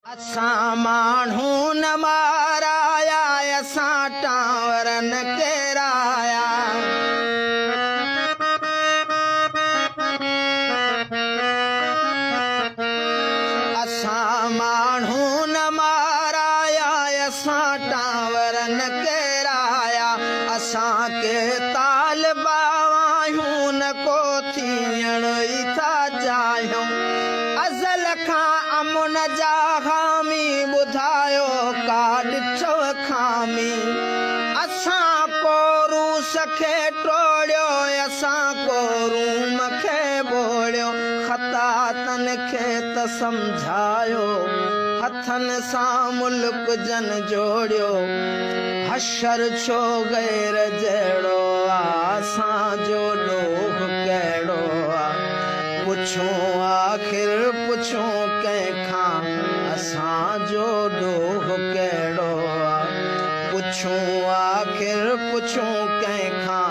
असां माण्हू न माराया असां टावर न केराया असां माण्हू न माराया असां टावर न केराया असांखे तालिबा आहियूं न को थियण ई था चाहियूं अज़ल खां अमुन जा हामी ॿुधायो का ॾिठो खामी असां को रूस खे टोड़ियो असां को रूम खे ॿोड़ियो ख़तातन खे त सम्झायो हथनि सां मुल्क जन जोड़ियो हशर छो गैर जहिड़ो आहे असांजो ॾोह कहिड़ो आहे पुछूं आख़िर पुछूं कंहिंखां असांजो ॾोह कहिड़ो आहे पुछूं आख़िर पुछूं कंहिंखां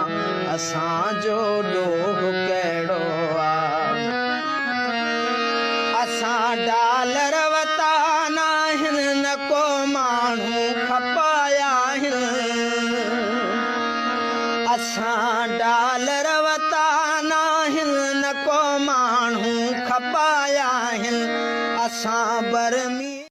असांजो ॾोह कहिड़ो आहे असां डॉलर वरिता नाहिनि न को माण्हू खपाया आहिनि असां डॉलर वरिता नाहिनि न को माण्हू खपाया आहिनि असां बरमी